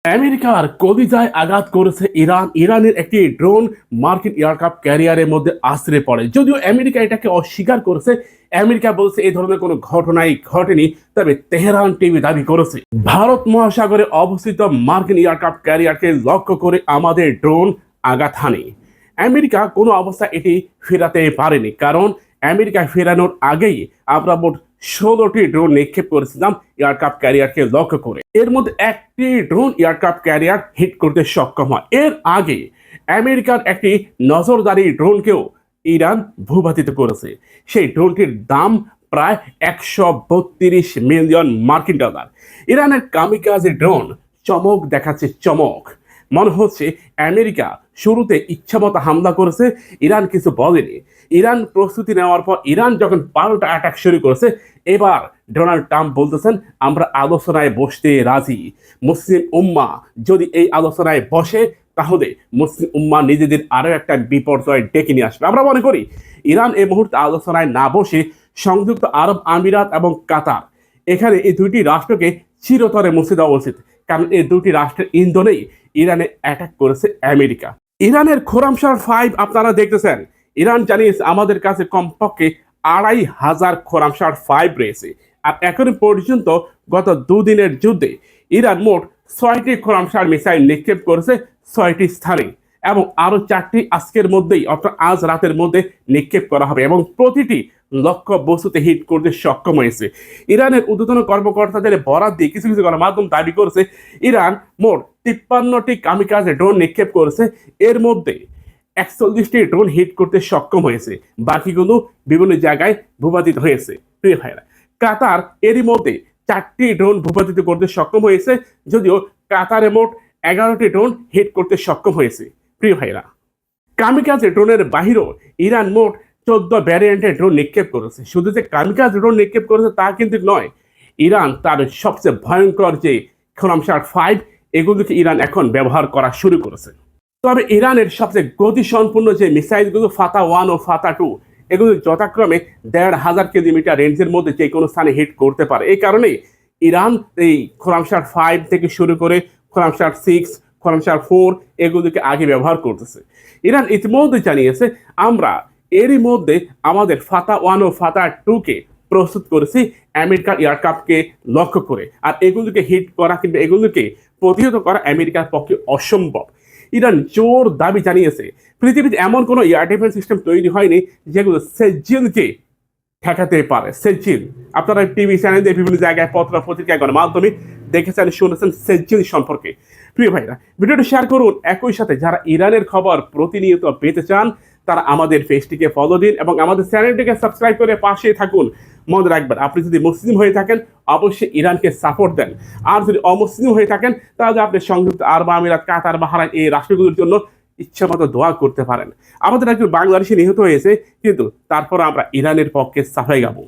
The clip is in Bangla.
আমেরিকার কলিজায় আঘাত করেছে ইরান। ইরানের একটি ড্রোন মার্কিন এয়ারক্রাফট ক্যারিয়ারের মধ্যে আশ্রয় পড়ে। যদিও আমেরিকা এটাকে অস্বীকার করেছে। আমেরিকা বলছে এই ধরনের কোনো ঘটনাই ঘটেনি, তবে তেহরান টিভি দাবি করেছে ভারত মহাসাগরে অবস্থিত মার্কিন এয়ারক্রাফট ক্যারিয়ারকে লক্ষ্য করে আমাদের ড্রোন আঘাত হানে। আমেরিকা কোনো অবস্থায় এটি ফেরাতে পারেনি, কারণ আমেরিকা ফেরানোর আগেই আমরা মোট 16টি ড্রোন নিক্ষেপ করেছিলাম এয়ারক্রাফট ক্যারিয়ারকে লক্ষ্য করে। এর মধ্যে একটি ড্রোন এয়ারক্রাফট ক্যারিয়ার হিট করতে সক্ষম হয়। এর আগে আমেরিকার একটি নজরদারি ড্রোনকেও ইরান ভূপাতিত করেছে। সেই ড্রোনটির দাম প্রায় 132 মিলিয়ন মার্কিন ডলার। ইরানের কামিকাজে ড্রোন চমক দেখাচ্ছে, চমক। মনে হচ্ছে আমেরিকা শুরুতে ইচ্ছামতো হামলা করেছে, ইরান কিছু বলেনি। ইরান প্রস্তুতি নেওয়ার পর ইরান যখন পাল্টা অ্যাটাক শুরু করেছে, এবার ডোনাল্ড ট্রাম্প বলতেছেন আমরা আলোচনায় বসতে রাজি। মুসলিম উম্মা যদি এই আলোচনায় বসে, তাহলে মুসলিম উম্মা নিজেদের আরও একটা বিপর্যয় ডেকে নিয়ে আসবে। আমরা মনে করি ইরান এই মুহূর্তে আলোচনায় না বসে সংযুক্ত আরব আমিরাত এবং কাতার, এখানে এই দুইটি রাষ্ট্রকে চিরতরে মুছে দেওয়া উচিত, কারণ এই দুটি রাষ্ট্রের ইন্ধনেই ইরানে অ্যাটাক করেছে আমেরিকা। ইরানের খোরামশার-5 আপনারা দেখতেছেন। ইরান জানিয়েছে আমাদের কাছে কমপক্ষে 2500 খোরামশার-5 রয়েছে। আর এখন পর্যন্ত গত দুদিনের যুদ্ধে ইরান মোট 6টি খোরামশার মিসাইল নিক্ষেপ করেছে 6টি স্থানে, এবং আরও 4টি আজকের মধ্যেই অর্থাৎ আজ রাতের মধ্যে নিক্ষেপ করা হবে, এবং প্রতিটি লক্ষ্য বস্তুতে হিট করতে সক্ষম হয়েছে। ইরানের ঊর্ধ্বতন কর্মকর্তাদের বরাত দিয়ে কিছু কিছু গণমাধ্যম দাবি করেছে ইরান মোট 53টি কামিকাজে ড্রোন নিক্ষেপ করেছে। এর মধ্যে 41টি ড্রোন হিট করতে সক্ষম হয়েছে, বাকিগুলো বিভিন্ন জায়গায় ভূপাতিত হয়েছে। প্রিয় ভাইরা, কাতার এরই মধ্যে 4টি ড্রোন ভূপাতিত করতে সক্ষম হয়েছে, যদিও কাতারে মোট 11টি ড্রোন হিট করতে সক্ষম হয়েছে। প্রিয় ভাইরা, কামিকাজে ড্রোনের বাহিরেও ইরান মোট 14 ভ্যারিয়েন্টের ড্রোন নিক্ষেপ করেছে। শুধু যে কামিকাজ ড্রোন নিক্ষেপ করেছে তা কিন্তু নয়, ইরান তার সবচেয়ে ভয়ঙ্কর যে খোরামশার-5 এগুলোকে ইরান এখন ব্যবহার করা শুরু করেছে। তবে ইরানের সবচেয়ে গতিসম্পন্ন যে মিসাইলগুলো ফাতা-1 ও ফাতা-2, এগুলো যথাক্রমে 1500 কিলোমিটার রেঞ্জের মধ্যে যে কোনো স্থানে হিট করতে পারে। এই কারণেই ইরান এই খোরামশার-5 থেকে শুরু করে খোরামশার-6, খোরামশার-4 এগুলোকে আগে ব্যবহার করতেছে। ইরান ইতিমধ্যে জানিয়েছে আমরা এরই মধ্যে আমাদের ফাতা-1 ও ফাতা-2কে প্রস্তুত করেছি আমেরিকার এয়ারক্রাফটকে লক্ষ্য করে, আর এগুলোকে হিট করা কিংবা এগুলোকে প্রতিহত করা আমেরিকার পক্ষে অসম্ভব। ইরান জোর দাবি জানিয়েছে পৃথিবীতে এমন কোনো এয়ার ডিফেন্স সিস্টেম তৈরি হয়নি যেগুলো সেজিলকে ঠেকাতে পারে। সেজিল আপনারা টিভি চ্যানেলে বিভিন্ন জায়গায় পত্র পত্রিকায় গণমাধ্যমে দেখেছেন, শুনেছেন সেজিল সম্পর্কে। প্রিয় ভাইরা, ভিডিওটি শেয়ার করুন। একই সাথে যারা ইরানের খবর প্রতিনিয়ত পেতে চান তারা আমাদের পেজটিকে ফলো দিন এবং আমাদের চ্যানেলটিকে সাবস্ক্রাইব করে পাশে থাকুন। মনে রাখবেন, আপনি যদি মুসলিম হয়ে থাকেন অবশ্যই ইরানকে সাপোর্ট দেন, আর যদি অমুসলিম হয়ে থাকেন তাহলে আপনি সংযুক্ত আরব আমিরাত, কাতার, বাহরাইন এই রাষ্ট্রগুলোর জন্য ইচ্ছামতো দোয়া করতে পারেন। আমাদের একজন বাংলাদেশি নিহত হয়েছে, কিন্তু তারপর আমরা ইরানের পক্ষে সাফাই গাবো।